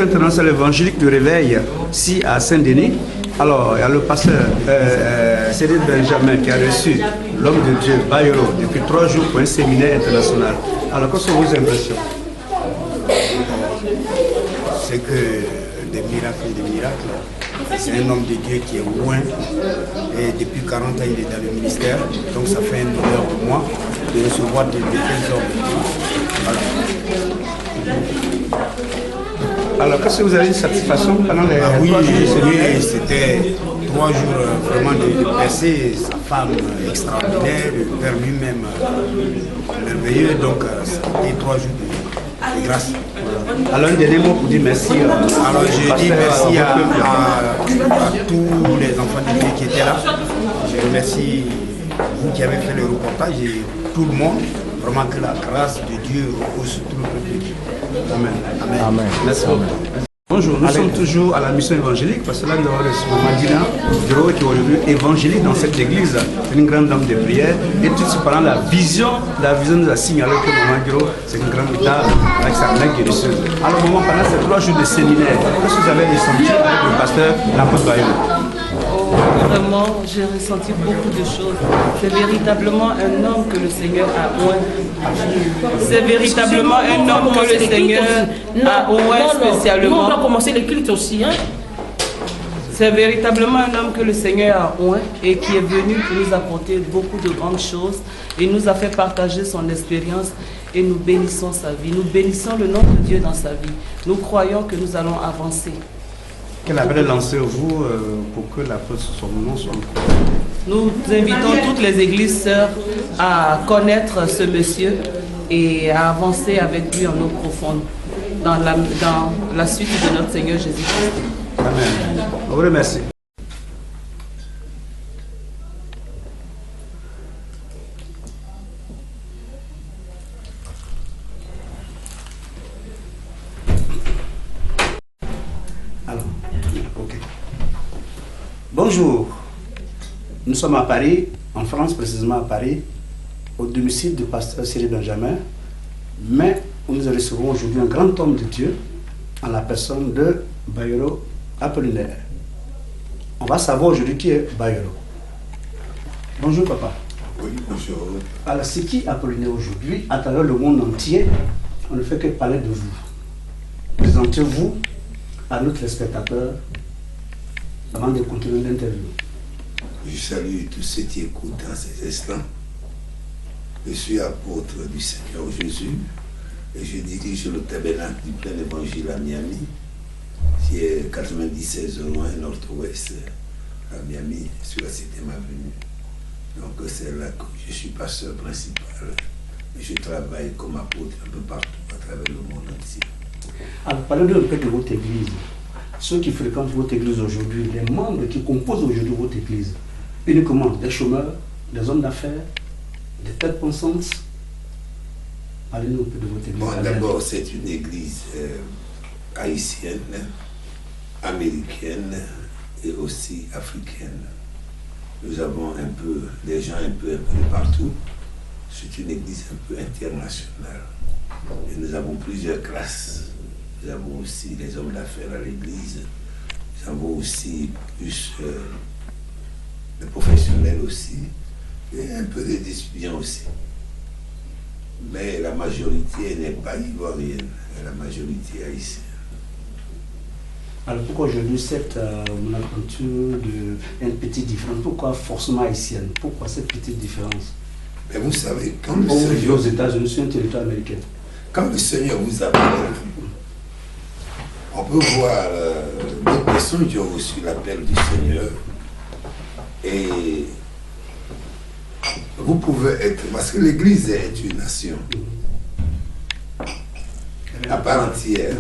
mission internationale évangélique de réveil, ici à Saint-Denis. Alors, il y a le pasteur Cyril Benjamin qui a reçu l'homme de Dieu, Bayero, depuis 3 jours pour un séminaire international. Alors, quelles sont vos impressions? C'est que des miracles. C'est un homme de Dieu qui est loin. Et depuis 40 ans, il est dans le ministère. Donc, ça fait un honneur pour moi de recevoir de tels hommes. Voilà. Alors, qu'est-ce que vous avez une satisfaction pendant les 3 jours de séminaire? C'était 3 jours vraiment de percer. Sa femme extraordinaire, le père lui-même merveilleux. Donc, c'était 3 jours de grâce. Alors, un dernier mot pour dire merci. Alors, je dis merci à tous les enfants de Dieu qui étaient là. Je remercie vous qui avez fait le reportage et tout le monde. Vraiment que la grâce de Dieu repose sur tout le peuple. Amen. Amen. Amen. Merci beaucoup. Bonjour, nous sommes toujours à la mission évangélique parce que là nous avons reçu Madina Duro qui est aujourd'hui évangélique dans cette église. C'est une grande dame de prière et tout cependant la vision nous a signalé que Maman Duro c'est une grande dame avec sa mère guérisseuse. Alors maman, pendant ces 3 jours de séminaire, qu'est-ce que vous avez ressenti avec le pasteur l'apôtre Bayero? Vraiment, j'ai ressenti beaucoup de choses. C'est véritablement un homme que le Seigneur a oint. C'est véritablement un homme que le Seigneur a oint spécialement. Nous, on doit commencer les cultes aussi. Hein? C'est véritablement un homme que le Seigneur a oint et qui est venu pour nous apporter beaucoup de grandes choses. Il nous a fait partager son expérience et nous bénissons sa vie. Nous bénissons le nom de Dieu dans sa vie. Nous croyons que nous allons avancer. Quel appel lancez-vous pour que l'apôtre son nom soit proclamé? Nous invitons toutes les églises sœurs à connaître ce monsieur et à avancer avec lui en eau profonde dans la suite de notre Seigneur Jésus-Christ. Amen. On vous remercie. Bonjour, nous sommes à Paris, en France, précisément à Paris, au domicile du pasteur Cyril Benjamin, mais nous recevons aujourd'hui un grand homme de Dieu en la personne de Bayero Apollinaire. On va savoir aujourd'hui qui est Bayero. Bonjour papa. Oui, bonjour. Alors c'est qui Apollinaire aujourd'hui? À travers le monde entier, on ne fait que parler de vous. Présentez-vous à nos téléspectateurs avant de continuer l'interview. Je salue tous ceux qui écoutent dans ces instants. Je suis apôtre du Seigneur Jésus et je dirige le tabernacle du plein évangile à Miami, qui est 96 au loin nord-ouest à Miami, sur la 7e avenue. Donc c'est là que je suis pasteur principal et je travaille comme apôtre un peu partout à travers le monde entier. Alors parlez-nous un peu de votre église. Ceux qui fréquentent votre église aujourd'hui, les membres qui composent aujourd'hui votre église, uniquement des chômeurs, des hommes d'affaires, des têtes pensantes. Parlez-nous un peu de votre église. Bon, d'abord, c'est une église haïtienne, américaine et aussi africaine. Nous avons un peu des gens un peu partout. C'est une église un peu internationale. Et nous avons plusieurs classes. Nous avons aussi les hommes d'affaires à l'église. Nous avons aussi plus de professionnels aussi. Et un peu d'étudiants aussi. Mais la majorité n'est pas ivoirienne. La majorité haïtienne. Alors pourquoi aujourd'hui cette aventure d'une petite différence? Pourquoi forcément haïtienne? Pourquoi cette petite différence? Mais vous savez, quand le Seigneur, aux États-Unis, c'est un territoire américain. Quand le Seigneur vous appelle, on peut voir des personnes qui ont reçu l'appel du Seigneur et vous pouvez être, parce que l'Église est une nation à part entière.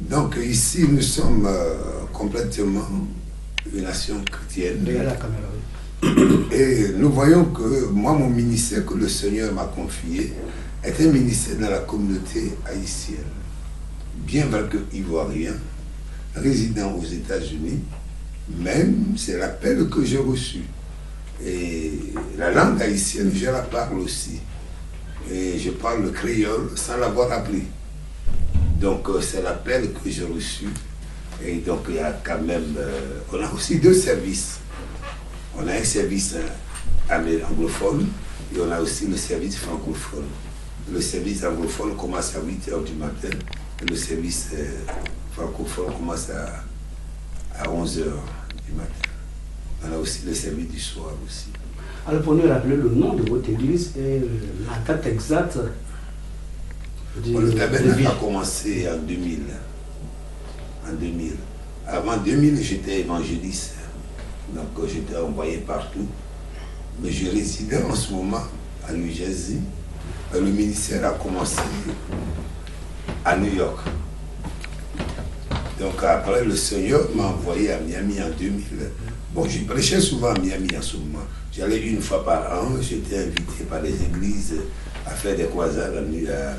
Donc ici nous sommes complètement une nation chrétienne. Et nous voyons que moi, mon ministère que le Seigneur m'a confié est un ministère dans la communauté haïtienne. Bien vrai que ivoirien, résident aux États-Unis, même c'est l'appel que j'ai reçu. Et la langue haïtienne, je la parle aussi. Et je parle le créole sans l'avoir appris. Donc c'est l'appel que j'ai reçu. Et donc il y a quand même... on a aussi 2 services. On a un service anglophone et on a aussi le service francophone. Le service anglophone commence à 8h du matin et le service francophone commence à 11h du matin. On a aussi le service du soir aussi. Alors pour nous rappeler le nom de votre église et la date exacte. Le tabernacle a commencé en 2000. En 2000. Avant 2000, j'étais évangéliste. Donc j'étais envoyé partout. Mais je résidais en ce moment à New Jersey. Le ministère a commencé à New York. Donc après, le Seigneur m'a envoyé à Miami en 2000. Bon, je prêchais souvent à Miami en ce moment. J'allais une fois par an, j'étais invité par les églises à faire des croisades à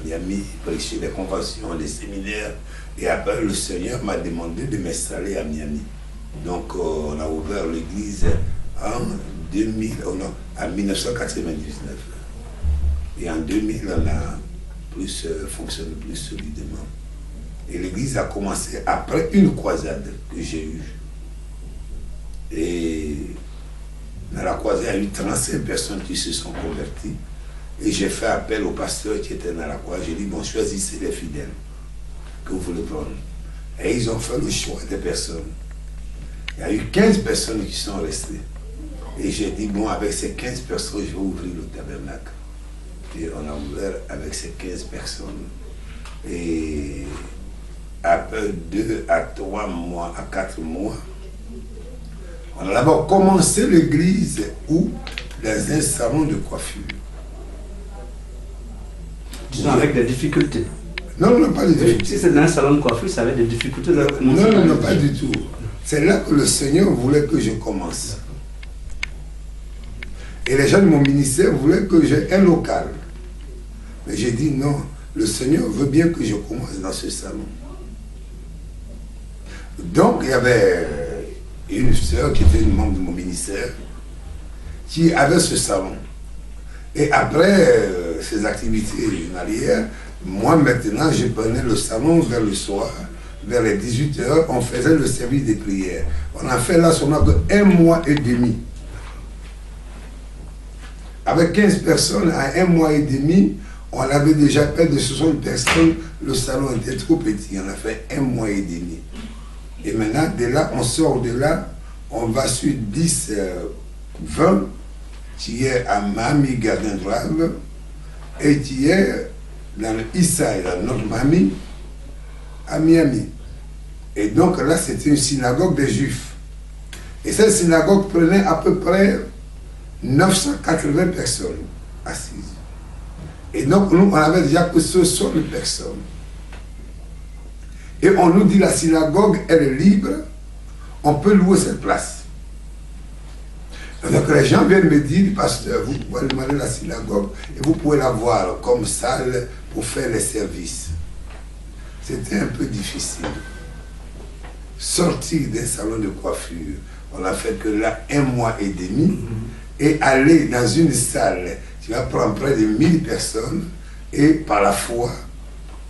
Miami, prêcher des conventions, des séminaires. Et après, le Seigneur m'a demandé de m'installer à Miami. Donc, on a ouvert l'église en 1999. Et en 2000, on a fonctionné plus solidement. Et l'église a commencé après une croisade que j'ai eue. Et dans la croisade, il y a eu 35 personnes qui se sont converties. Et j'ai fait appel aux pasteurs qui étaient dans la croisade. J'ai dit, bon, choisissez les fidèles que vous voulez prendre. Et ils ont fait le choix des personnes. Il y a eu 15 personnes qui sont restées. Et j'ai dit, bon, avec ces 15 personnes, je vais ouvrir le tabernacle. Et on a ouvert avec ces 15 personnes. Et après 2 à 3 mois, à 4 mois, on a d'abord commencé l'église où dans un salon de coiffure. Disons avec des difficultés. Non, non, pas de difficultés. Si c'est dans un salon de coiffure, ça avait des difficultés. Non, non, pas du tout. C'est là que le Seigneur voulait que je commence. Et les gens de mon ministère voulaient que j'ai un local. Mais j'ai dit non, le Seigneur veut bien que je commence dans ce salon. Donc, il y avait une sœur qui était une membre de mon ministère qui avait ce salon. Et après ces activités journalières, moi maintenant, je prenais le salon vers le soir, vers les 18h, on faisait le service des prières. On a fait là seulement un mois et demi. Avec 15 personnes, à 1 mois et demi, on avait déjà près de 60 personnes. Le salon était trop petit. On a fait 1 mois et demi. Et maintenant, de là, on sort de là, on va sur 10, 20, qui est à Miami Garden Drive, et qui est dans le East Side, à North Miami, à Miami. Et donc là, c'était une synagogue des Juifs. Et cette synagogue prenait à peu près 980 personnes assises. Et donc, nous, on avait déjà que 60 personnes. Et on nous dit la synagogue, elle est libre, on peut louer cette place. Donc les gens viennent me dire, pasteur, vous pouvez demander la synagogue et vous pouvez la voir comme salle pour faire les services. C'était un peu difficile. Sortir d'un salon de coiffure, on n'a fait que là 1 mois et demi, et aller dans une salle qui va prendre près de 1000 personnes, et par la foi,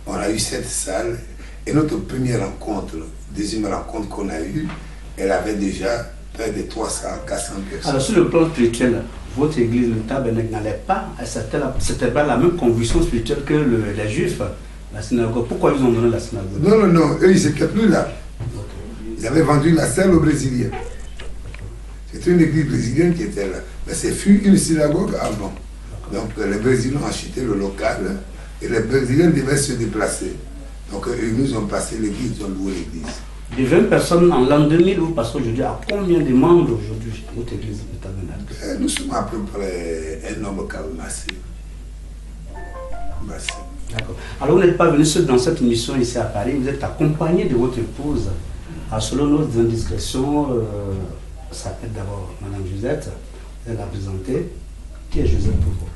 on a eu cette salle, et notre première rencontre, deuxième rencontre qu'on a eue, elle avait déjà près de 300, 400 personnes. Alors sur le plan spirituel, votre église, le tabernacle, n'allait pas, c'était pas la même conviction spirituelle que les Juifs, la synagogue. Pourquoi ils ont donné la synagogue? Non, non, non, eux ils n'étaient plus là. Ils avaient vendu la salle aux Brésiliens. C'était une église brésilienne qui était là. Mais c'est fut une synagogue avant. Donc les Brésiliens ont acheté le local et les Brésiliens devaient se déplacer. Donc ils nous ont passé l'église, ils ont loué l'église. De 20 personnes en l'an 2000, vous passez aujourd'hui à combien de membres aujourd'hui votre église de tabernacle? Nous sommes à peu près un nombre quand même assez. D'accord. Alors vous n'êtes pas venu seul dans cette mission ici à Paris, vous êtes accompagné de votre épouse. Alors, selon nos indiscrétions, ça s'appelle d'abord Madame Josette, elle l'a présentée. Qui est Josette pour vous?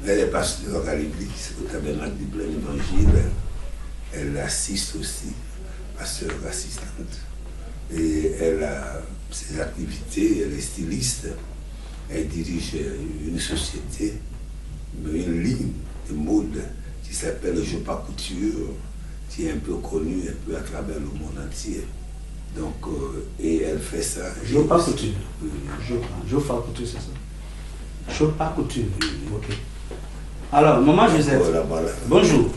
Elle est pasteur à l'église, au tabernacle du plein évangile. Elle assiste aussi, pasteur assistante. Et elle a ses activités, elle est styliste. Elle dirige une société, une ligne de mode qui s'appelle Je Pas Couture, qui est un peu connue un peu à travers le monde entier. Donc, et elle fait ça. Jopa Couture. Jopa Couture, c'est ça. Jopa Couture. Ok. Alors, maman Josette, Voilà. bonjour.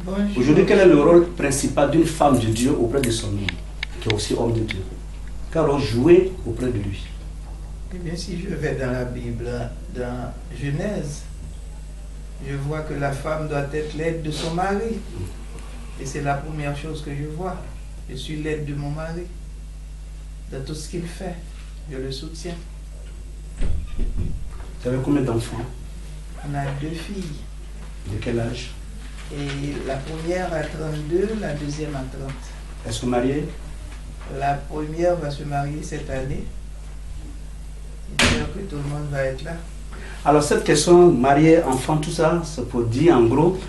Bonjour. Aujourd'hui, quel est le rôle principal d'une femme de Dieu auprès de son homme, qui est aussi homme de Dieu? Quel rôle jouer auprès de lui? Eh bien, si je vais dans la Bible, dans Genèse, je vois que la femme doit être l'aide de son mari. Et c'est la première chose que je vois. Je suis l'aide de mon mari. Dans tout ce qu'il fait, je le soutiens. Vous avez combien d'enfants? On a 2 filles. De quel âge? Et la première a 32, la deuxième a 30. Est-ce que mariés? La première va se marier cette année. J'espère que tout le monde va être là. Alors cette question, marié, enfant, tout ça, c'est pour dire en gros,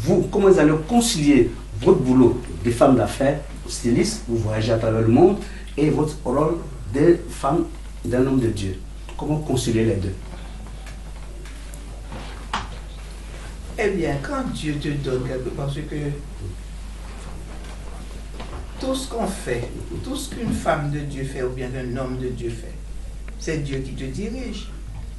vous, comment vous allez concilier votre boulot de femme d'affaires, styliste, vous voyagez à travers le monde, et votre rôle de femme d'un homme de Dieu. Comment concilier les deux? Eh bien, quand Dieu te donne quelque chose, parce que tout ce qu'on fait, tout ce qu'une femme de Dieu fait ou bien qu'un homme de Dieu fait, c'est Dieu qui te dirige.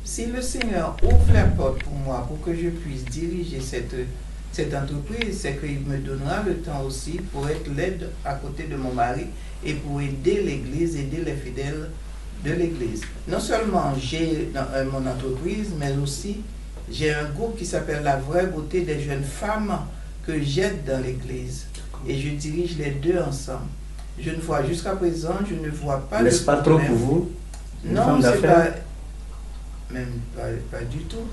Si le Seigneur ouvre la porte pour moi, pour que je puisse diriger cette entreprise, c'est qu'il me donnera le temps aussi pour être l'aide à côté de mon mari et pour aider l'Église, aider les fidèles de l'Église. Non seulement j'ai mon entreprise, mais aussi j'ai un groupe qui s'appelle La Vraie Beauté des jeunes femmes que j'aide dans l'Église. Et je dirige les deux ensemble. Je ne vois jusqu'à présent, je ne vois pas... N'est-ce pas trop pour vous? Non, c'est pas... Même pas du tout.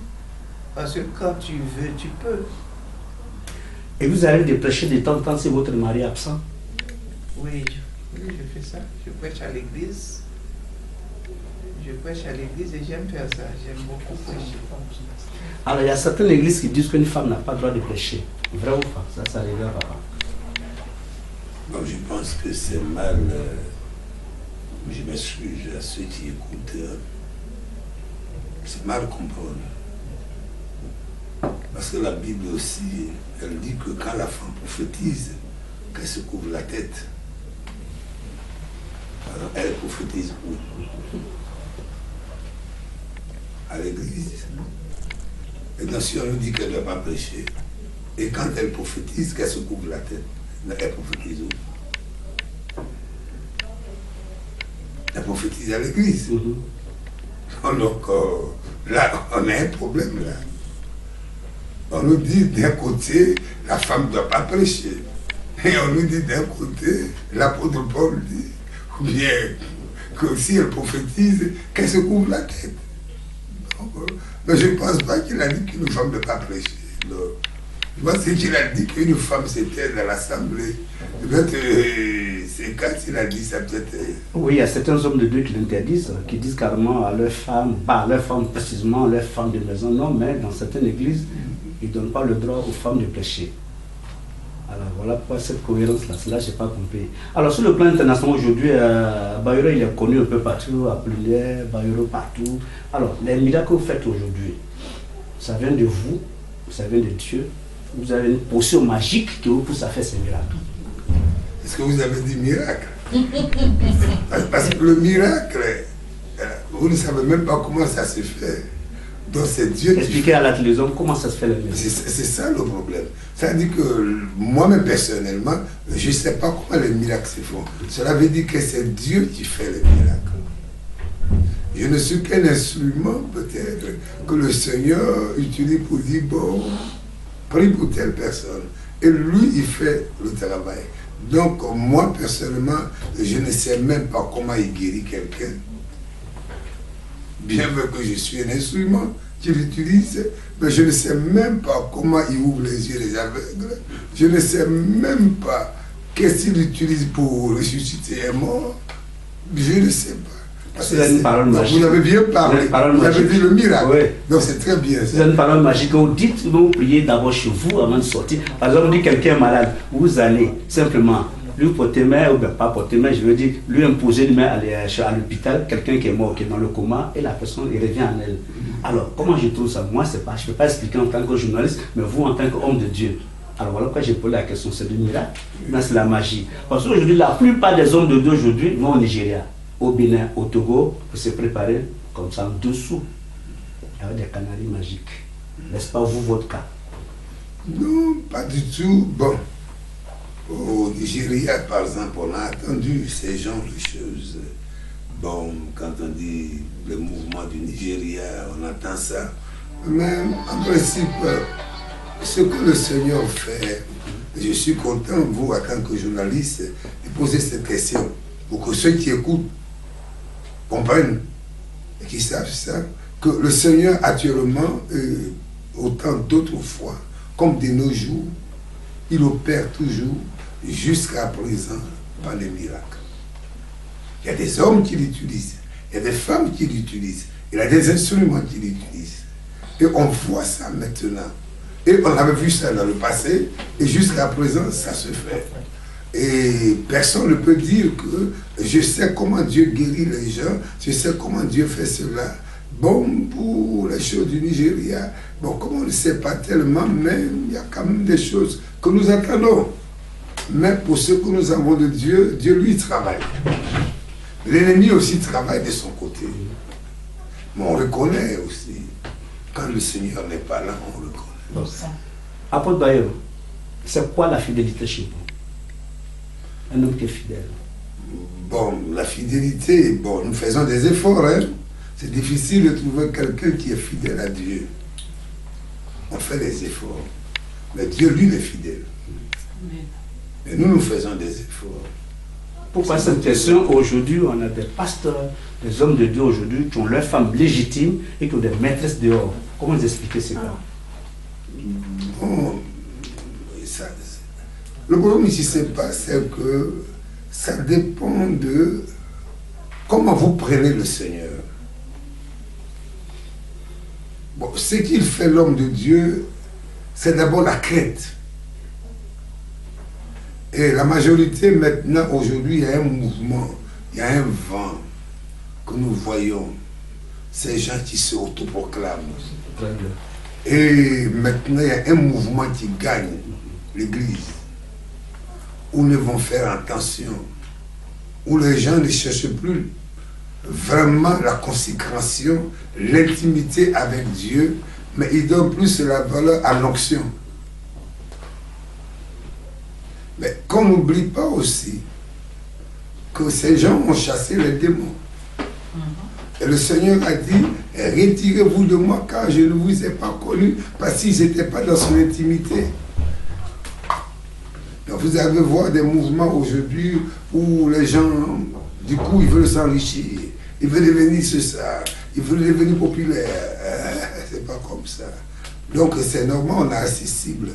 Parce que quand tu veux, tu peux. Et vous allez de prêcher de temps en temps si votre mari est absent? Oui, je fais ça. Je prêche à l'église. Je prêche à l'église et j'aime faire ça. J'aime beaucoup prêcher. Alors il y a certaines églises qui disent qu'une femme n'a pas le droit de prêcher. Vrai ou pas? Ça arrive à papa. Bon, je pense que c'est mal. Je m'excuse à ceux qui écoutent. C'est mal comprendre. Parce que la Bible aussi, elle dit que quand la femme prophétise, qu'elle se couvre la tête. Alors elle prophétise où? À l'église. Et donc si on nous dit qu'elle ne doit pas prêcher, et quand elle prophétise, qu'elle se couvre la tête, elle prophétise où? Elle prophétise à l'église. Donc là, on a un problème là. On nous dit d'un côté, la femme ne doit pas prêcher. Et on nous dit d'un côté, l'apôtre Paul dit, ou bien que si elle prophétise, qu'elle se couvre la tête. Donc, je ne pense pas qu'il a dit qu'une femme ne doit pas prêcher. Donc, je pense qu'il a dit qu'une femme s'était dans l'assemblée. Peut-être c'est quand il a dit ça, peut-être. Oui, il y a certains hommes de Dieu qui l'interdisent, qui disent carrément à leurs femmes, pas à leurs femmes précisément, leurs femmes de maison, non, mais dans certaines églises, ils ne donnent pas le droit aux femmes de prêcher. Alors voilà pourquoi cette cohérence-là, cela je n'ai pas compris. Alors sur le plan international aujourd'hui, Bayero il est connu un peu partout, à Plulier, Bayero partout. Alors les miracles que vous faites aujourd'hui, ça vient de vous, ça vient de Dieu. Vous avez une potion magique qui vous pousse à faire ces miracles. Est-ce que vous avez dit miracle? Parce que le miracle, vous ne savez même pas comment ça se fait. Donc c'est Dieu qui... Expliquez à la télévision comment ça se fait le miracle. C'est ça le problème. Ça veut dire que moi-même personnellement, je ne sais pas comment les miracles se font. Cela veut dire que c'est Dieu qui fait les miracles. Je ne suis qu'un instrument peut-être que le Seigneur utilise pour dire, bon, prie pour telle personne. Et lui, il fait le travail. Donc moi personnellement, je ne sais même pas comment il guérit quelqu'un. Bien que je suis un instrument qu'il utilise, mais je ne sais même pas comment il ouvre les yeux des aveugles. Je ne sais même pas qu'est-ce qu'il utilise pour ressusciter un mort. Je ne sais pas. Parce que une parole magique. Vous avez bien parlé, vous avez dit le miracle. Oui. Donc c'est très bien. C'est une parole magique. Vous dites, vous priez d'abord chez vous avant de sortir. Par exemple, vous dites quelqu'un est malade, vous allez simplement lui porter main, ou bien pas porter main, je veux dire, lui imposer une main à l'hôpital, quelqu'un qui est mort, qui est dans le coma, et la personne il revient en elle. Alors, comment je trouve ça? Moi, c'est pas, je ne peux pas expliquer en tant que journaliste, mais vous en tant qu'homme de Dieu. Alors voilà pourquoi j'ai posé la question, c'est le miracle, non, c'est la magie. Parce qu'aujourd'hui, la plupart des hommes de Dieu aujourd'hui vont au Nigeria, au Bénin, au Togo, pour se préparer comme ça en dessous, avec des canaries magiques. N'est-ce pas vous, votre cas? Non, pas du tout. Bon, au Nigeria, par exemple, on a entendu ces genres de choses. Bon, quand on dit le mouvement du Nigeria, on entend ça. Mais en principe, ce que le Seigneur fait, je suis content, vous, en tant que journaliste, de poser cette question pour que ceux qui écoutent comprennent et qui savent ça, que le Seigneur actuellement, autant d'autres fois, comme de nos jours, il opère toujours jusqu'à présent par les miracles. Il y a des hommes qui l'utilisent, il y a des femmes qui l'utilisent, il y a des instruments qui l'utilisent. Et on voit ça maintenant. Et on avait vu ça dans le passé, et jusqu'à présent, ça se fait. Et personne ne peut dire que je sais comment Dieu guérit les gens, je sais comment Dieu fait cela. Bon, pour les choses du Nigeria, bon, comme on ne sait pas tellement, mais il y a quand même des choses que nous attendons. Mais pour ce que nous avons de Dieu, Dieu lui travaille. L'ennemi aussi travaille de son côté. Mais on reconnaît aussi, quand le Seigneur n'est pas là, on reconnaît. Apôtre Bayo, c'est quoi la fidélité chez vous? Un homme qui est fidèle. Bon, la fidélité, bon, nous faisons des efforts, hein. C'est difficile de trouver quelqu'un qui est fidèle à Dieu. On fait des efforts. Mais Dieu, lui, il est fidèle. Et nous, nous faisons des efforts. Pourquoi cette question? Aujourd'hui, on a des pasteurs, des hommes de Dieu aujourd'hui qui ont leurs femmes légitimes et qui ont des maîtresses dehors. Comment vous expliquez ce cas? Bon, le problème ici, c'est que ça dépend de comment vous prenez le Seigneur. Bon, ce qu'il fait l'homme de Dieu, c'est d'abord la crainte. Et la majorité maintenant, aujourd'hui, il y a un mouvement, il y a un vent que nous voyons. Ces gens qui se autoproclament. Et maintenant, il y a un mouvement qui gagne l'Église, où nous devons faire attention, où les gens ne cherchent plus vraiment la consécration, l'intimité avec Dieu, mais ils donnent plus la valeur à l'onction. Mais qu'on n'oublie pas aussi que ces gens ont chassé les démons. Et le Seigneur a dit, retirez-vous de moi car je ne vous ai pas connu, parce qu'ils n'étaient pas dans son intimité. Donc vous allez voir des mouvements aujourd'hui où les gens, du coup, ils veulent s'enrichir, ils veulent devenir ça, ils veulent devenir populaires. C'est pas comme ça. Donc c'est normal, on est accessible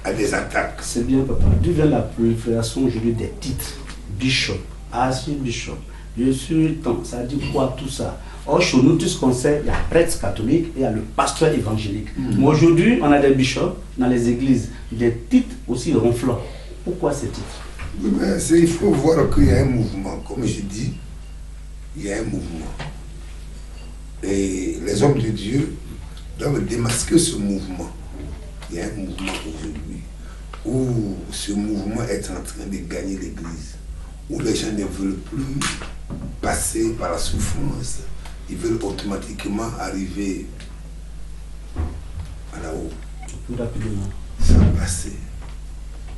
à des attaques. C'est bien, papa. D'où vient la prolifération aujourd'hui des titres? Bishop, archbishop, je suis tant, ça dit quoi tout ça? Or, chez nous, tout ce qu'on sait, il y a prêtre catholique et il y a le pasteur évangélique. Mais aujourd'hui, on a des bishops dans les églises, des titres aussi ronflants. Pourquoi ces titres? Oui, mais il faut voir qu'il y a un mouvement. Comme je dis, il y a un mouvement. Et les hommes de Dieu doivent démasquer ce mouvement. Il y a un mouvement aujourd'hui où ce mouvement est en train de gagner l'Église, où les gens ne veulent plus passer par la souffrance, ils veulent automatiquement arriver à la haut. Plus rapidement. Sans passer.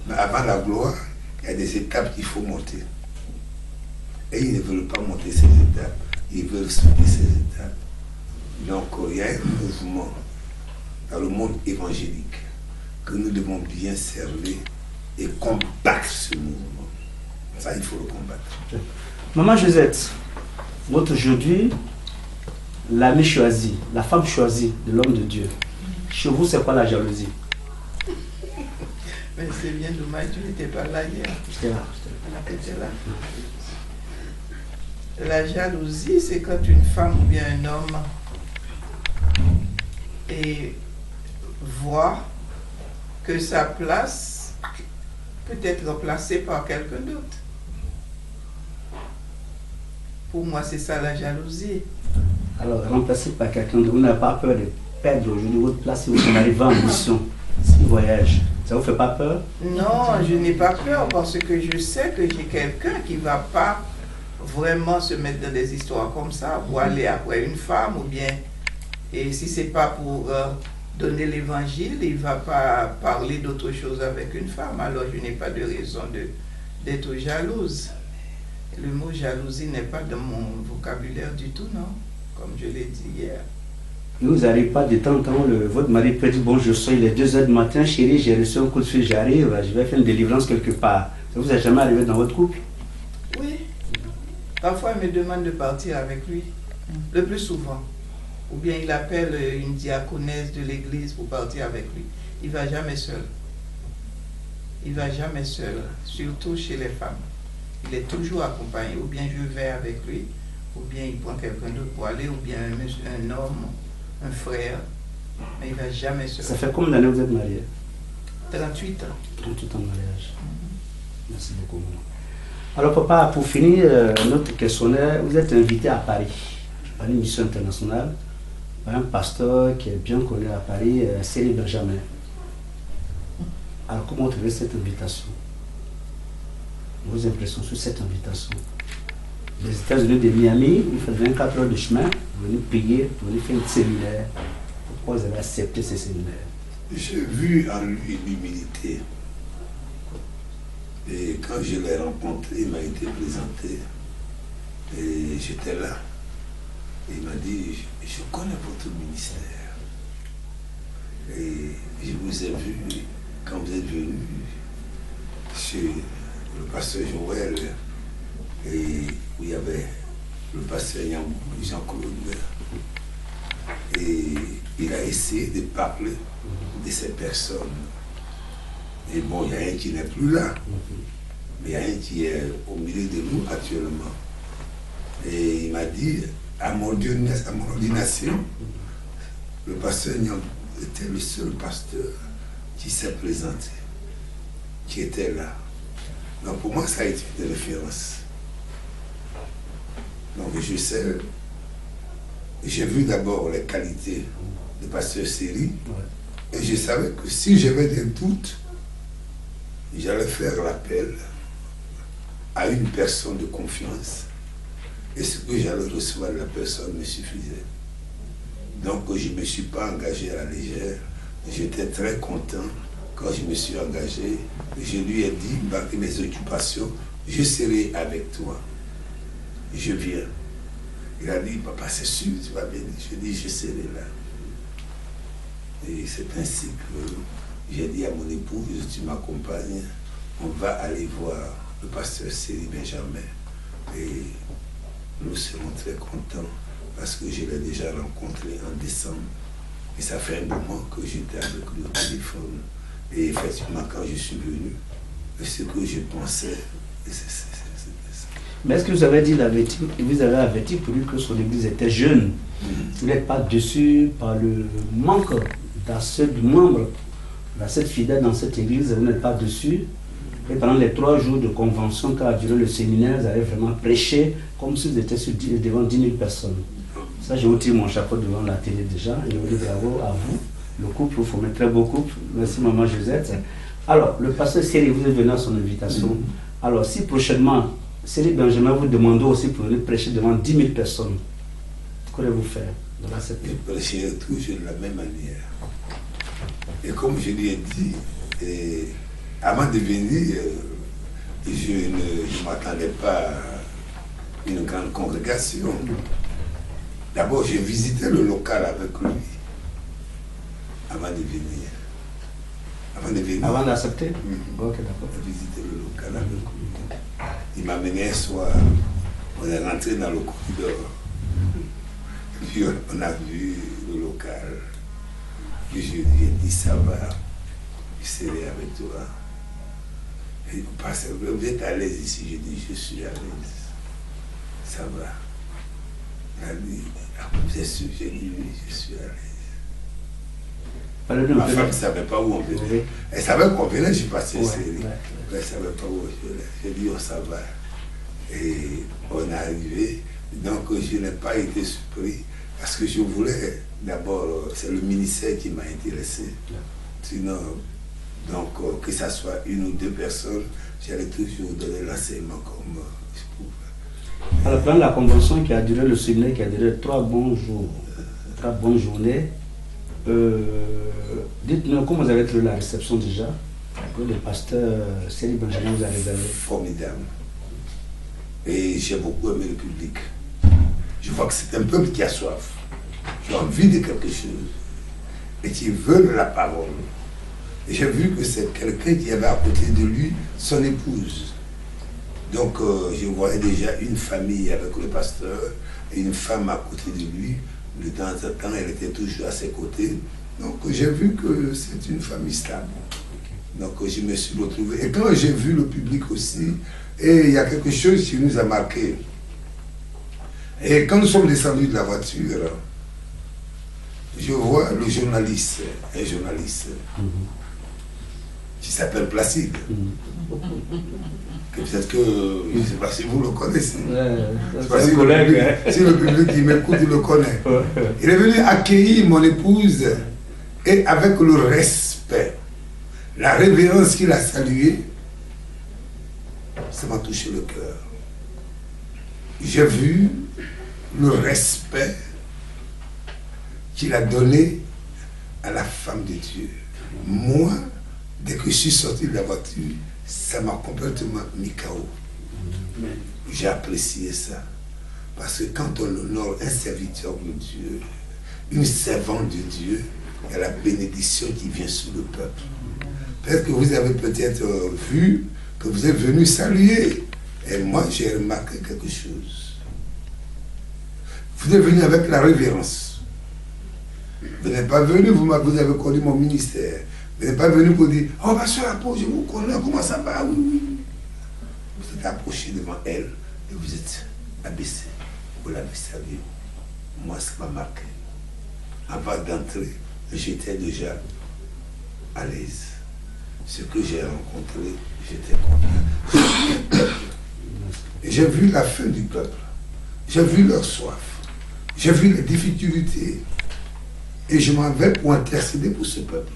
Mais avant la gloire, il y a des étapes qu'il faut monter. Et ils ne veulent pas monter ces étapes, ils veulent sauter ces étapes. Donc il y a un mouvement dans le monde évangélique que nous devons bien cerner et combattre ce mouvement. Ça, il faut le combattre. Maman Josette, aujourd'hui, l'ami choisi, la femme choisie de l'homme de Dieu, chez vous, c'est quoi la jalousie? Mais c'est bien dommage, tu n'étais pas là hier. J'étais là. J'étais là. La jalousie, c'est quand une femme ou bien un homme voit que sa place peut être remplacée par quelqu'un d'autre. Pour moi, c'est ça la jalousie. Alors, remplacé par quelqu'un d'autre, vous n'avez pas peur de perdre aujourd'hui votre place si vous arrivez en mission, si voyage. Ça vous fait pas peur? Non, je n'ai pas peur parce que je sais que j'ai quelqu'un qui ne va pas vraiment se mettre dans des histoires comme ça pour aller après une femme ou bien, et si c'est pas pour donner l'évangile, il ne va pas parler d'autre chose avec une femme. Alors je n'ai pas de raison d'être jalouse. Le mot jalousie n'est pas dans mon vocabulaire du tout, non, comme je l'ai dit hier. Vous n'arrivez pas de temps en temps, votre mari peut dire, bon, je sors, il est 2 h du matin, chérie, j'ai reçu un coup de fil, j'arrive, je vais faire une délivrance quelque part. Ça vous est jamais arrivé dans votre couple? Oui. Parfois, il me demande de partir avec lui, le plus souvent. Ou bien il appelle une diaconesse de l'église pour partir avec lui. Il ne va jamais seul. Il ne va jamais seul, surtout chez les femmes. Il est toujours accompagné. Ou bien je vais avec lui, ou bien il prend quelqu'un d'autre pour aller, ou bien un homme, un frère. Mais il ne va jamais seul. Ça fait combien d'années vous êtes mariés? 38 ans. 38 ans de mariage. Merci beaucoup. Alors papa, pour finir notre questionnaire, vous êtes invité à Paris, par une mission internationale, par un pasteur qui est bien connu à Paris, Cyril Benjamin. Alors comment trouvez cette invitation? Vos impressions sur cette invitation? Les États-Unis de Miami, vous faites 24 heures de chemin, vous venez prier, vous venez faire un séminaire. Pourquoi vous avez accepté ce séminaire? J'ai vu en lui l'humilité. Et quand je l'ai rencontré, il m'a été présenté. Et j'étais là. Et il m'a dit, je connais votre ministère. Et je vous ai vu quand vous êtes venu chez le pasteur Joël. Et où il y avait le pasteur Jean-Claude. Et il a essayé de parler de ces personnes. Et bon, il y a un qui n'est plus là, mais il y a un qui est au milieu de nous actuellement. Et il m'a dit, à mon ordination, le pasteur Nyang était le seul pasteur qui s'est présenté, qui était là. Donc pour moi, ça a été une référence. Donc je sais, j'ai vu d'abord les qualités de pasteur Séry, et je savais que si j'avais des doutes, j'allais faire l'appel à une personne de confiance, et ce que j'allais recevoir de la personne me suffisait. Donc je ne me suis pas engagé à la légère. J'étais très content quand je me suis engagé. Je lui ai dit, malgré mes occupations, je serai avec toi. Je viens. Il a dit, papa, c'est sûr, tu vas venir. Je dis, je serai là. Et c'est ainsi que j'ai dit à mon épouse, tu m'accompagnes, on va aller voir le pasteur Cyril Benjamin. Et nous serons très contents parce que je l'ai déjà rencontré en décembre. Et ça fait un moment que j'étais avec lui au téléphone. Et effectivement, quand je suis venu, ce que je pensais, c'est ça. Mais est-ce que vous avez dit la vérité, vous avez averti pour lui que son église était jeune? Vous n'êtes pas déçu par le manque d'assez de membres, d'assez fidèles dans cette église, vous n'êtes pas déçu? Et pendant les 3 jours de convention qu'a duré le séminaire, vous avez vraiment prêché comme si vous étiez devant 10 000 personnes. Ça, je vous tire mon chapeau devant la télé déjà. Et je vous dis bravo à vous. Le couple, vous formez un très beau couple. Merci maman Josette. Alors, le pasteur Cyril, vous êtes venu à son invitation. Alors, si prochainement, Cyril Benjamin vous demande aussi pour venir prêcher devant 10 000 personnes, qu'allez-vous faire? Je prêcherai toujours de la même manière. Et comme je lui ai dit, avant de venir, je ne m'attendais pas à une grande congrégation. D'abord, j'ai visité le local avec lui, avant de venir. Avant d'accepter? Ok, d'accord. J'ai visité le local avec lui. Il m'a mené un soir, on est rentré dans le corridor, puis on a vu le local. Puis je lui ai dit, ça va, je serai avec toi. Et il passe, vous êtes à l'aise ici? Je dis, je suis à l'aise. Ça va. Il a dit, vous êtes sûr? J'ai dit, oui, je suis à l'aise. Ma femme ne savait pas où on venait. Elle savait qu'on venait, je passais série. Elle ne savait pas où on venait. J'ai dit, oh, ça va. Et on est arrivé. Donc, je n'ai pas été surpris parce que je voulais, d'abord, c'est le ministère qui m'a intéressé. Sinon, Donc, que ça soit une ou deux personnes, j'allais toujours donner l'enseignement comme je pouvais. Alors, pendant la convention qui a duré, le séminaire qui a duré 3 bons jours, 3 bonnes journées, dites-nous comment vous avez trouvé la réception déjà que le pasteur Céline Benjamin vous a réservé. Formidable. Et j'ai beaucoup aimé le public. Je vois que c'est un peuple qui a soif, qui a envie de quelque chose et qui veut la parole. Et j'ai vu que c'est quelqu'un qui avait à côté de lui son épouse. Donc je voyais déjà une famille avec le pasteur et une femme à côté de lui. De temps en temps, elle était toujours à ses côtés. Donc j'ai vu que c'est une famille stable. Donc je me suis retrouvé. Et quand j'ai vu le public aussi, et il y a quelque chose qui nous a marqué. Et quand nous sommes descendus de la voiture, je vois le journaliste, un journaliste, qui s'appelle Placide. Peut-être que, je ne sais pas si vous le connaissez. C'est un collègue. Si le public qui m'écoute, il le connaît. Il est venu accueillir mon épouse et avec le respect, la révérence qu'il a saluée, ça m'a touché le cœur. J'ai vu le respect qu'il a donné à la femme de Dieu. Moi, dès que je suis sorti de la voiture, ça m'a complètement mis KO. J'ai apprécié ça. Parce que quand on honore un serviteur de Dieu, une servante de Dieu, il y a la bénédiction qui vient sur le peuple. Peut-être que vous avez peut-être vu que vous êtes venu saluer. Et moi, j'ai remarqué quelque chose. Vous êtes venu avec la révérence. Vous n'êtes pas venu, vous avez connu mon ministère. Vous n'êtes pas venu pour dire, oh, pasteur Apo, je vous connais, comment ça va? Oui, oui. Vous êtes approché devant elle et vous êtes abaissé. Vous l'avez salué. Moi, ça m'a marqué. Avant d'entrer, j'étais déjà à l'aise. Ce que j'ai rencontré, j'étais content. Et j'ai vu la faim du peuple. J'ai vu leur soif. J'ai vu les difficultés. Et je m'en vais pour intercéder pour ce peuple.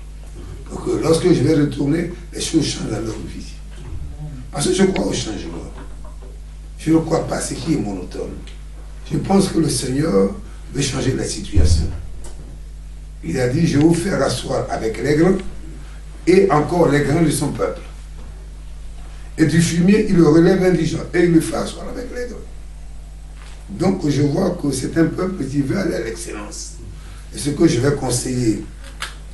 Pour que lorsque je vais retourner, les choses changent dans leur vie. Parce que je crois au changement. Je ne crois pas à ce qui est monotone. Je pense que le Seigneur veut changer la situation. Il a dit, je vais vous faire asseoir avec les grands et encore les grands de son peuple. Et du fumier, il le relève indigent et il le fait asseoir avec les grands. Donc je vois que c'est un peuple qui veut aller à l'excellence. Et ce que je vais conseiller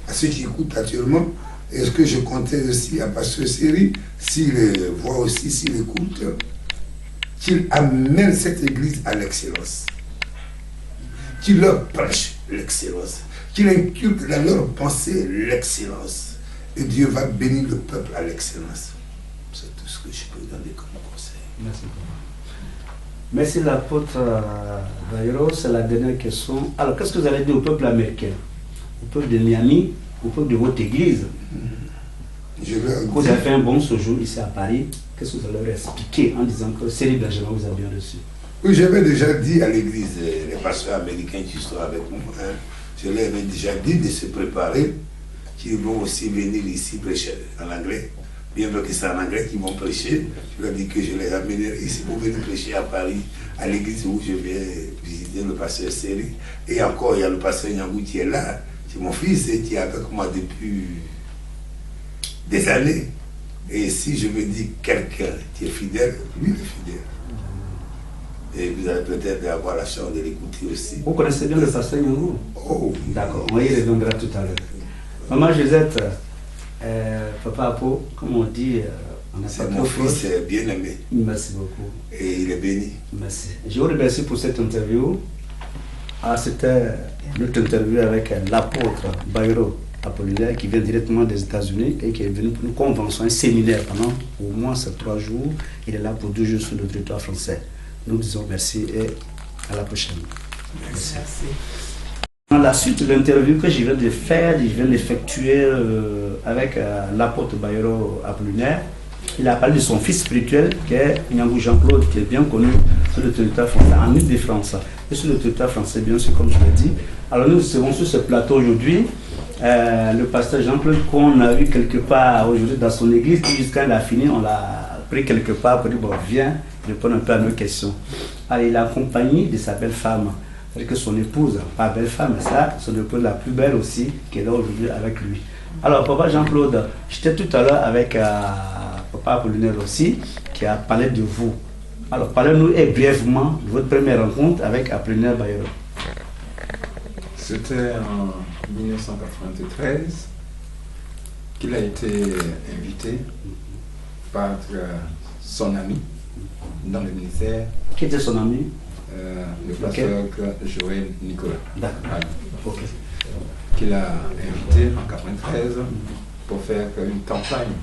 à ceux qui écoutent actuellement, et ce que je comptais aussi à Pasteur Série, s'il voit aussi, s'il écoute, qu'il amène cette église à l'excellence. Qu'il leur prêche l'excellence. Qu'il inculque dans leur pensée l'excellence. Et Dieu va bénir le peuple à l'excellence. C'est tout ce que je peux donner comme conseil. Merci. Merci l'apôtre Bayero, c'est la dernière question. Alors, qu'est-ce que vous allez dire au peuple américain, au peuple de Miami, au peuple de votre église? Vous avez fait un bon séjour ici à Paris. Qu'est-ce que vous allez leur expliquer en disant que Céline Benjamin vous a bien reçu? Oui, j'avais déjà dit à l'église, les pasteurs américains qui sont avec moi, je leur avais déjà dit de se préparer, qu'ils vont aussi venir ici prêcher en anglais. Bien que c'est en anglais qu'ils vont prêcher, je leur ai dit que je les amènerai ici pour venir prêcher à Paris, à l'église où je vais visiter le pasteur Série. Et encore, il y a le pasteur Nyangou qui est là, c'est mon fils et qui est avec moi depuis des années. Et si je me dis quelqu'un qui est fidèle, lui il est fidèle. Et vous allez peut-être avoir la chance de l'écouter aussi. Vous connaissez bien le pasteur Nyangou? Oh, d'accord, on y reviendra tout à l'heure. Maman Josette, Papa Apo, comme on dit, on a c'est mon fils bien aimé. Merci beaucoup. Et il est béni. Merci. Je vous remercie pour cette interview. C'était notre interview avec l'apôtre Bayero Apollinaire qui vient directement des États-Unis et qui est venu pour une convention, un séminaire pendant au moins ces 3 jours. Il est là pour 2 jours sur le territoire français. Nous disons merci et à la prochaine. Merci. Dans la suite de l'interview que je viens de faire, je viens d'effectuer avec l'apôtre Bayero Apollinaire, il a parlé de son fils spirituel qui est Nyangou Jean-Claude, qui est bien connu sur le territoire français, en Ile-de-France et sur le territoire français, bien sûr, comme je l'ai dit. Alors nous serons sur ce plateau aujourd'hui le pasteur Jean-Claude qu'on a vu quelque part aujourd'hui dans son église, puis jusqu'à la fini, on l'a pris quelque part pour dire bon, viens répondre un peu à nos questions. Alors, il est accompagné de sa belle femme, c'est-à-dire que son épouse, pas belle femme, mais ça, son épouse la plus belle aussi, qui est là aujourd'hui avec lui. Alors, papa Jean-Claude, j'étais tout à l'heure avec papa Apollinaire aussi, qui a parlé de vous. Alors, parlez-nous brièvement de votre première rencontre avec Apollinaire Bayero. C'était en 1993 qu'il a été invité par son ami dans le ministère. Qui était son ami? Le pasteur Joël Nicolas. D'accord. Ok. Qu'il a invité en 1993 pour faire une campagne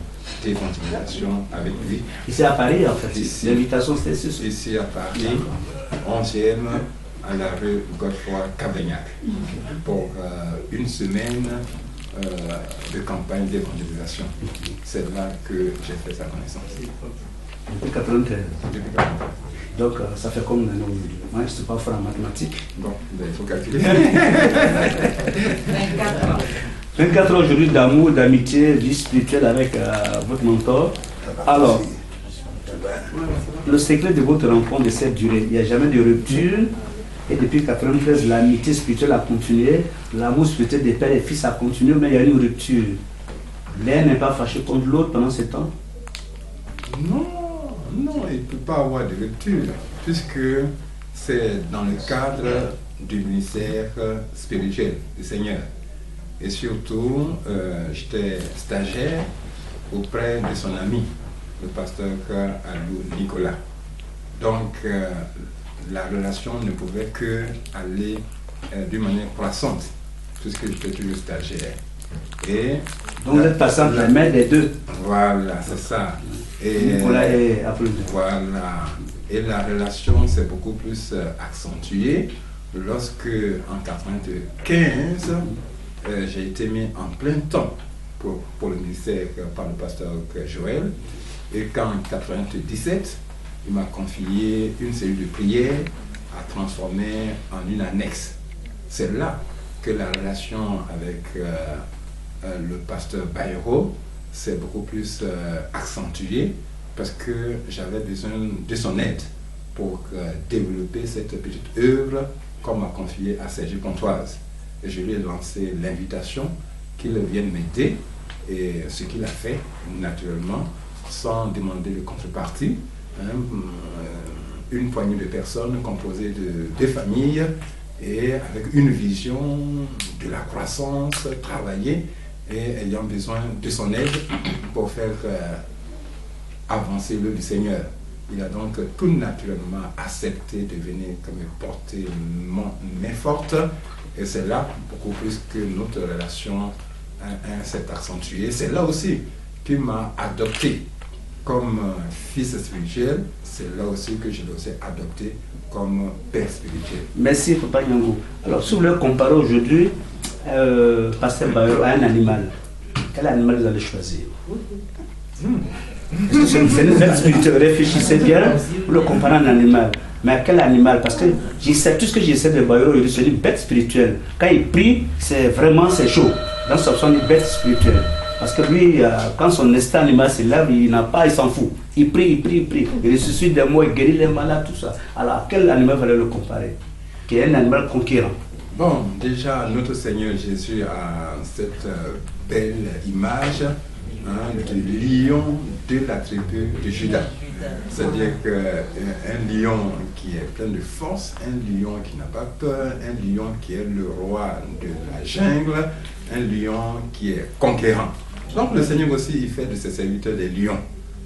d'évangélisation avec lui. Ici à Paris, en fait. L'invitation, c'était ici à Paris, 11e, à la rue Godefroy Cavaignac, pour une semaine de campagne d'évangélisation. C'est là que j'ai fait sa connaissance. Depuis 93. Depuis 93. Donc, ça fait comme maintenant aujourd'hui. Moi, je ne suis pas fort en mathématiques. Bon, ben, il faut calculer. 24 ans. 24 ans aujourd'hui d'amour, d'amitié, vie spirituelle avec votre mentor. Alors, le secret de votre rencontre de cette durée, il n'y a jamais de rupture. Et depuis 1993, l'amitié spirituelle a continué. L'amour spirituel des pères et fils a continué, mais il y a eu une rupture. L'un n'est pas fâché contre l'autre pendant ce temps? Non, non, il ne peut pas avoir de rupture, puisque c'est dans le cadre du ministère spirituel du Seigneur. Et surtout, j'étais stagiaire auprès de son ami, le pasteur Alou Nicolas. Donc, la relation ne pouvait que aller d'une manière croissante, puisque j'étais toujours stagiaire. Et donc vous êtes passé entre les mains des deux. Voilà, c'est ça. Et Nicolas et Apollinaire. Voilà. Et la relation s'est beaucoup plus accentuée lorsque, en 1995, j'ai été mis en plein temps pour le ministère par le pasteur Joël. Et qu'en 1997, il m'a confié une cellule de prière à transformer en une annexe. C'est là que la relation avec le pasteur Bayero s'est beaucoup plus accentuée, parce que j'avais besoin de son aide pour développer cette petite œuvre qu'on m'a confiée à Sergi Pontoise. Et je lui ai lancé l'invitation qu'il vienne m'aider, et ce qu'il a fait, naturellement, sans demander de contrepartie. Une poignée de personnes composées de deux familles, et avec une vision de la croissance, travailler et ayant besoin de son aide pour faire avancer l'œuvre du Seigneur. Il a donc tout naturellement accepté de venir me porter main forte, et c'est là beaucoup plus que notre relation s'est accentuée. C'est là aussi qu'il m'a adopté comme fils spirituel. C'est là aussi que je l'ai aussi adopté comme père spirituel. Merci Papa Nyangou. Alors si vous voulez comparer aujourd'hui Pasteur Bayero à un animal, quel animal vous allez choisir? C'est une bête spirituelle, réfléchissez bien, vous le comparez à un animal. Mais à quel animal? Parce que tout ce que j'essaie de Bayero, c'est une bête spirituelle. Quand il prie, c'est vraiment chaud. Donc ce sont des bêtes spirituelles. Parce que lui, quand son instinct animal se lève, il s'en fout. Il prie. Il ressuscite des morts, il guérit les malades, tout ça. Alors, à quel animal fallait le comparer? Qui est un animal conquérant. Bon, déjà, notre Seigneur Jésus a cette belle image du lion de la tribu de Juda. C'est-à-dire qu'un lion qui est plein de force, un lion qui n'a pas peur, un lion qui est le roi de la jungle, un lion qui est conquérant. Donc le Seigneur aussi, il fait de ses serviteurs des lions.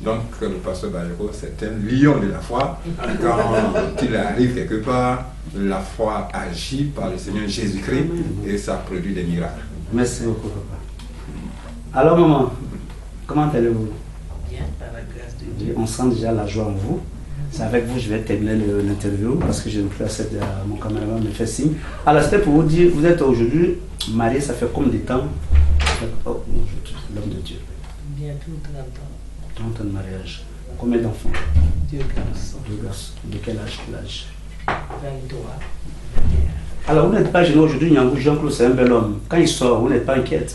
Donc le pasteur Bayero, c'est un lion de la foi. Quand il arrive quelque part, la foi agit par le Seigneur Jésus-Christ et ça produit des miracles. Merci beaucoup, papa. Alors maman, comment allez-vous? Bien, par la grâce de Dieu. On sent déjà la joie en vous. C'est avec vous que je vais terminer l'interview parce que j'ai pris mon caméraman me fait signe. Alors c'était pour vous dire, vous êtes aujourd'hui marié, ça fait combien de temps? Oh, l'homme de Dieu. Bientôt 30 ans. 30 ans de mariage. Combien d'enfants? 2 garçons. 2 garçons. De quel âge? 23. Alors, vous n'êtes pas gêné aujourd'hui, Jean-Claude, c'est un bel homme. Quand il sort, vous n'êtes pas inquiète?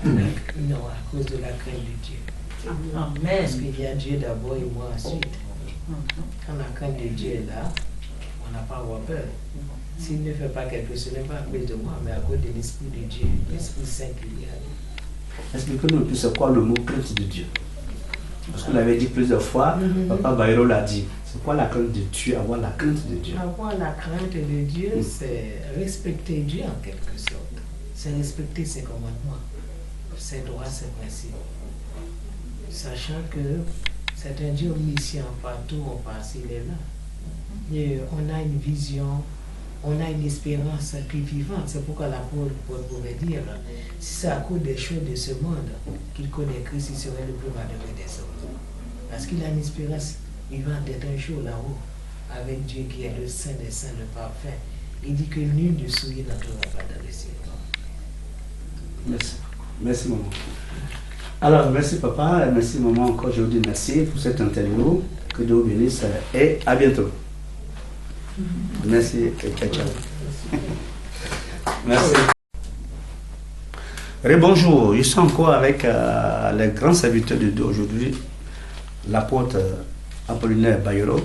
Non, à cause de la crainte de Dieu. Amen. Parce qu'il y a Dieu d'abord et moi ensuite. Quand la crainte de Dieu est là, on n'a pas à avoir peur. S'il ne fait pas quelque chose, ce n'est pas à cause de moi, mais à cause de l'Esprit de Dieu, l'Esprit Saint qu'il y a. Expliquez-nous un peu c'est quoi le mot crainte de Dieu. Parce qu'on l'avait dit plusieurs fois, Papa Bayero l'a dit. C'est quoi la crainte de Dieu, avoir la crainte de Dieu? Avoir la crainte de Dieu, c'est respecter Dieu en quelque sorte. C'est respecter ses commandements, ses droits, ses principes. Sachant que c'est un Dieu omniscient, partout on passe, il est là. Et on a une vision, on a une espérance plus vivante. C'est pourquoi l'apôtre Paul pourrait dire, si c'est à cause des choses de ce monde qu'il connaît Christ, il serait le plus malheureux des hommes. Parce qu'il a une espérance vivante d'être un jour là-haut, avec Dieu qui est le Saint des Saints, le Parfait. Il dit que nul de souillé n'entrera pas dans le ciel. Merci. Merci, maman. Alors, merci, papa. Et merci, maman. Encore, je vous dis merci pour cette interview. Que Dieu vous bénisse. Et à bientôt. Merci. Et ciao. Merci. Bonjour. Je suis encore avec les grands serviteurs de Dieu aujourd'hui, l'apôtre Apollinaire Bayero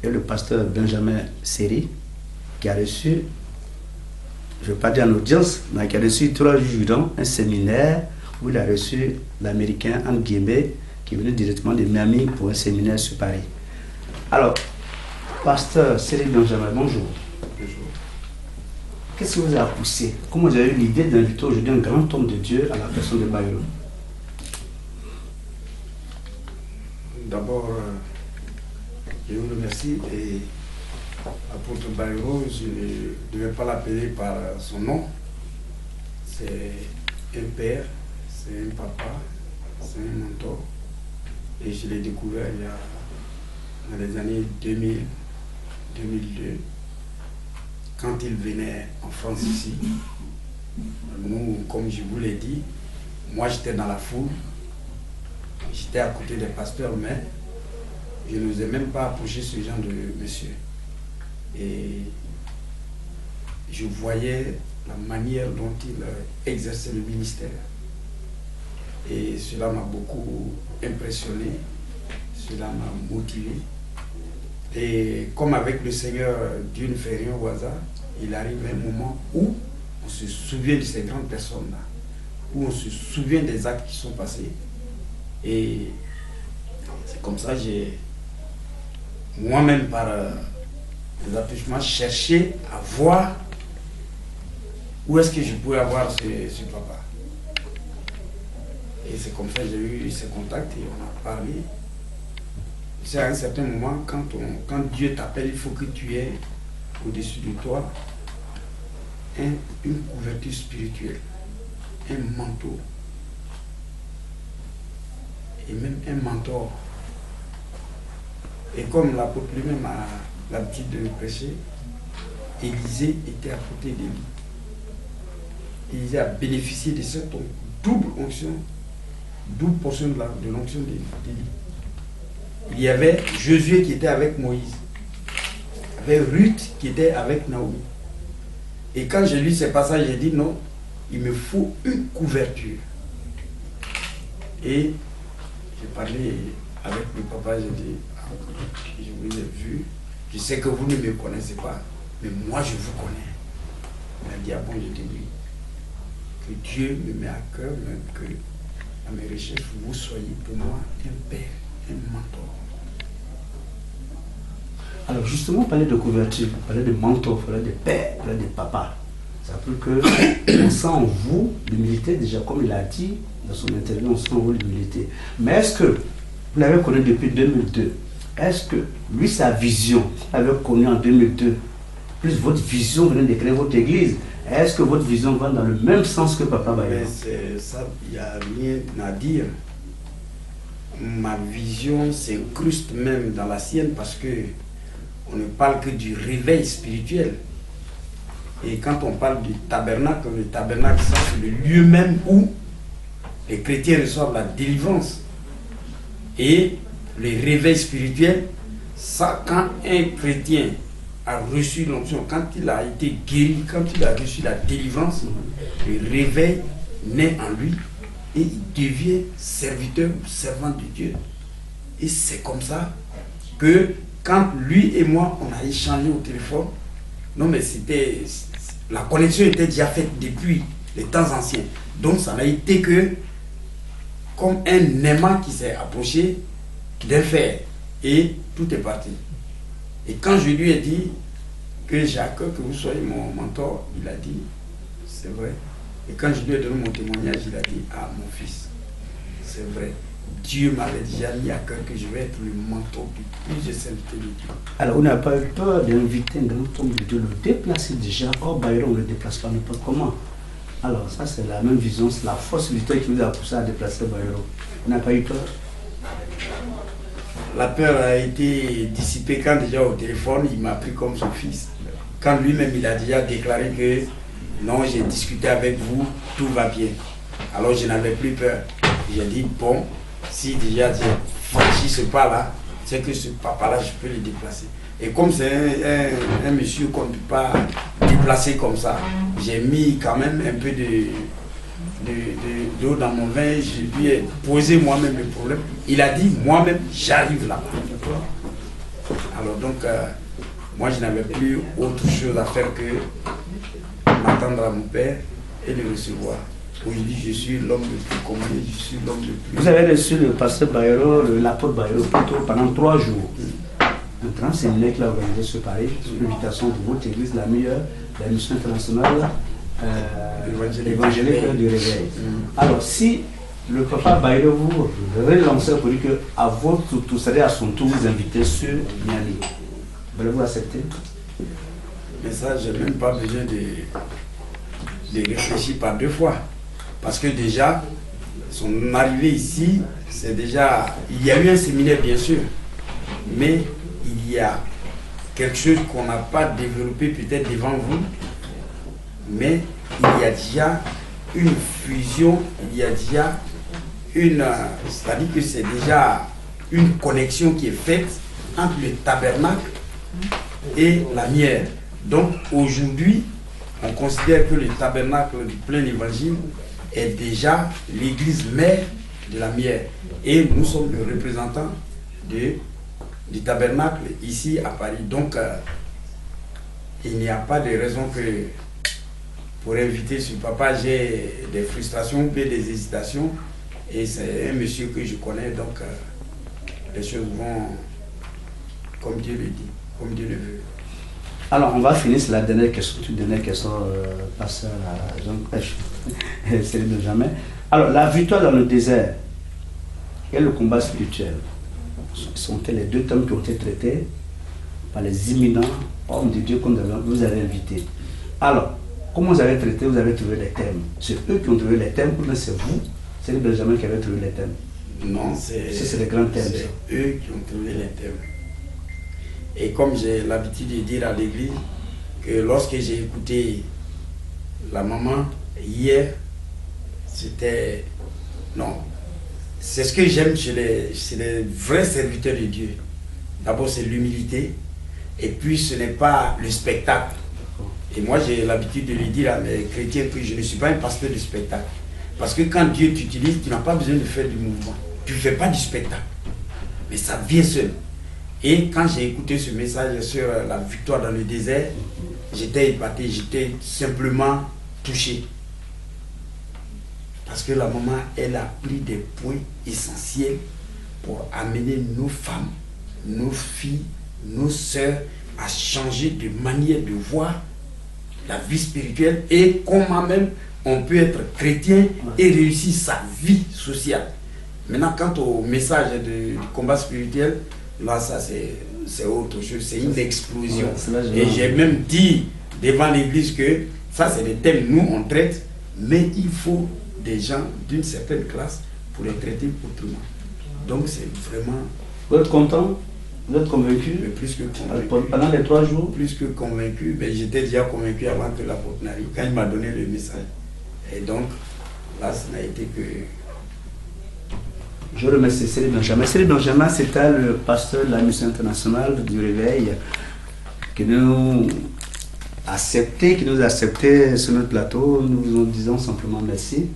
et le pasteur Benjamin Seri, qui a reçu, je ne vais pas dire en audience, mais qui a reçu 3 jours dans un séminaire où il a reçu l'américain Anne Guébé, qui est venu directement de Miami pour un séminaire sur Paris. Alors, pasteur Seri Benjamin, bonjour. Bonjour. Qu'est-ce qui vous a poussé? Comment vous avez eu l'idée d'inviter aujourd'hui un grand homme de Dieu à la personne de Bayero? D'abord, je vous remercie et l'apôtre Bayero, je ne devais pas l'appeler par son nom. C'est un père, c'est un papa, c'est un mentor. Et je l'ai découvert il y a dans les années 2000, 2002, quand il venait en France ici. Nous, comme je vous l'ai dit, moi j'étais dans la foule. J'étais à côté des pasteurs, mais je n'osais même pas approcher ce genre de monsieur. Et je voyais la manière dont il exerçait le ministère. Et cela m'a beaucoup impressionné, cela m'a motivé. Et comme avec le Seigneur, Dieu ne fait rien au hasard, il arrive un moment où on se souvient de ces grandes personnes-là, où on se souvient des actes qui sont passés. Et c'est comme ça que j'ai, moi-même par des attouchements, cherché à voir où est-ce que je pouvais avoir ce papa. Et c'est comme ça que j'ai eu ces contacts et on a parlé. C'est à un certain moment, quand Dieu t'appelle, il faut que tu aies au-dessus de toi une couverture spirituelle, un manteau. Et même un mentor. Et comme l'apôtre lui-même a l'habitude de le prêcher, Élisée était à côté de lui. Élisée a bénéficié de cette double onction, double portion de l'onction d'Élie. Il y avait Josué qui était avec Moïse. Il y avait Ruth qui était avec Naomi. Et quand j'ai lu ces passages, j'ai dit non, il me faut une couverture. Et j'ai parlé avec le papa, j'ai dit, je vous ai vu, je sais que vous ne me connaissez pas, mais moi je vous connais. Il m'a dit, ah bon, j'ai dit oui. Que Dieu me met à cœur, même que à mes recherches, vous soyez pour moi un père, un mentor. Alors justement, parler de couverture, parler de mentor, parler de père, parler de papa. Ça veut que on sent en vous l'humilité, déjà comme il a dit dans son interview, on sent en vous l'humilité. Mais est-ce que vous l'avez connu depuis 2002? Est-ce que lui, sa vision, vous l'avez connu en 2002, plus votre vision venait de créer votre église, est-ce que votre vision va dans le même sens que Papa Bayero? Mais ça, il n'y a rien à dire. Ma vision s'incruste même dans la sienne parce que on ne parle que du réveil spirituel. Et quand on parle du tabernacle, le tabernacle, ça c'est le lieu même où les chrétiens reçoivent la délivrance. Et le réveil spirituel, ça, quand un chrétien a reçu l'onction, quand il a été guéri, quand il a reçu la délivrance, le réveil naît en lui et il devient serviteur ou servant de Dieu. Et c'est comme ça que quand lui et moi, on a échangé au téléphone, non mais c'était, la connexion était déjà faite depuis les temps anciens. Donc ça n'a été que comme un aimant qui s'est approché d'un fer et tout est parti. Et quand je lui ai dit que j'ai à cœur que vous soyez mon mentor, il a dit, c'est vrai. Et quand je lui ai donné mon témoignage, il a dit, ah mon fils, c'est vrai. Dieu m'avait déjà mis à cœur que je vais être le mentor du plus de serviteur de Dieu. Alors, on n'a pas eu peur d'inviter un grand homme de Dieu, le déplacer déjà. Or, Bayrou, on ne le déplace pas n'importe comment. Alors, ça, c'est la même vision, c'est la force militaire qui vous a poussé à déplacer Bayrou. On n'a pas eu peur. La peur a été dissipée quand déjà au téléphone, il m'a pris comme son fils. Quand lui-même, il a déjà déclaré que non, j'ai discuté avec vous, tout va bien. Alors, je n'avais plus peur. J'ai dit, bon, si déjà j'ai franchi ce pas-là, c'est que ce papa-là, je peux le déplacer. Et comme c'est un monsieur qu'on ne peut pas déplacer comme ça, j'ai mis quand même un peu d'eau dans mon vin, je lui ai posé moi-même le problème. Il a dit, moi-même, j'arrive là. Alors donc, moi, je n'avais plus autre chose à faire que m'attendre à mon père et le recevoir. Aujourd'hui, je suis l'homme le plus commun, je suis l'homme le plus... Vous avez reçu le pasteur Bayrou, l'apôtre Bayrou, plutôt pendant 3 jours. Un grand séminaire qu'il a organisé sur Paris, sur l'invitation de votre église, la meilleure, la mission internationale évangélique du réveil. Alors, si le papa Bayrou vous relançait pour dire qu'à votre tour, c'est-à-dire à son tour, vous invitez sur Niali, allez-vous accepter? Mais ça, je n'ai même pas besoin de réfléchir par 2 fois. Parce que déjà, son arrivée ici, c'est déjà... Il y a eu un séminaire, bien sûr, mais il y a quelque chose qu'on n'a pas développé peut-être devant vous, mais il y a déjà une fusion, il y a déjà une... C'est-à-dire que c'est déjà une connexion qui est faite entre le tabernacle et la mière. Donc aujourd'hui, on considère que le tabernacle du plein évangile est déjà l'église mère de la mière. Et nous sommes le représentant du tabernacle ici à Paris. Donc, il n'y a pas de raison que pour inviter ce papa, j'ai des frustrations ou des hésitations. Et c'est un monsieur que je connais, donc les choses vont comme Dieu le dit, comme Dieu le veut. Alors, on va finir sur la dernière question, pasteur Jean-Pêche, Céline Benjamin. Alors, la victoire dans le désert et le combat spirituel sont les 2 thèmes qui ont été traités par les imminents hommes de Dieu que vous avez invités. Alors, comment vous avez traité, vous avez trouvé les thèmes? C'est eux qui ont trouvé les thèmes ou bien c'est vous, Céline Benjamin, qui avez trouvé les thèmes? Non, c'est les grands thèmes. C'est eux qui ont trouvé les thèmes. Et comme j'ai l'habitude de dire à l'église que lorsque j'ai écouté la maman hier, c'était... Non, c'est ce que j'aime chez les vrais serviteurs de Dieu. D'abord, c'est l'humilité, et puis ce n'est pas le spectacle. Et moi, j'ai l'habitude de lui dire à mes chrétiens que je ne suis pas un pasteur de spectacle. Parce que quand Dieu t'utilise, tu n'as pas besoin de faire du mouvement. Tu ne fais pas du spectacle. Mais ça vient seul. Et quand j'ai écouté ce message sur la victoire dans le désert, j'étais épaté, j'étais simplement touché. Parce que la maman, elle a pris des points essentiels pour amener nos femmes, nos filles, nos sœurs à changer de manière de voir la vie spirituelle et comment même on peut être chrétien et réussir sa vie sociale. Maintenant, quant au message du combat spirituel, là, ça c'est autre chose, c'est une explosion. Et j'ai même dit devant l'église que ça c'est des thèmes nous on traite, mais il faut des gens d'une certaine classe pour les traiter autrement. Donc c'est vraiment... Vous êtes content? Vous êtes convaincu? Mais plus que convaincu. Pendant les 3 jours? Plus que convaincu, mais j'étais déjà convaincu avant que l'apôtre n'arrive, quand il m'a donné le message. Et donc, là, ça n'a été que... Je remercie Céline Benjamin. Céline Benjamin, c'était le pasteur de la mission internationale du réveil qui nous a accepté sur notre plateau. Nous vous disons simplement merci.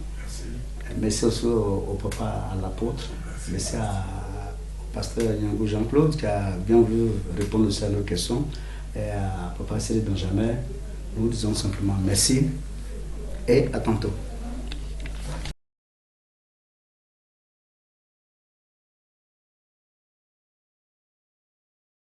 Merci aussi au papa, à l'apôtre. Merci au pasteur Nyangou Jean-Claude qui a bien voulu répondre aussi à nos questions. Et à papa Cyril Benjamin, nous disons simplement merci et à tantôt.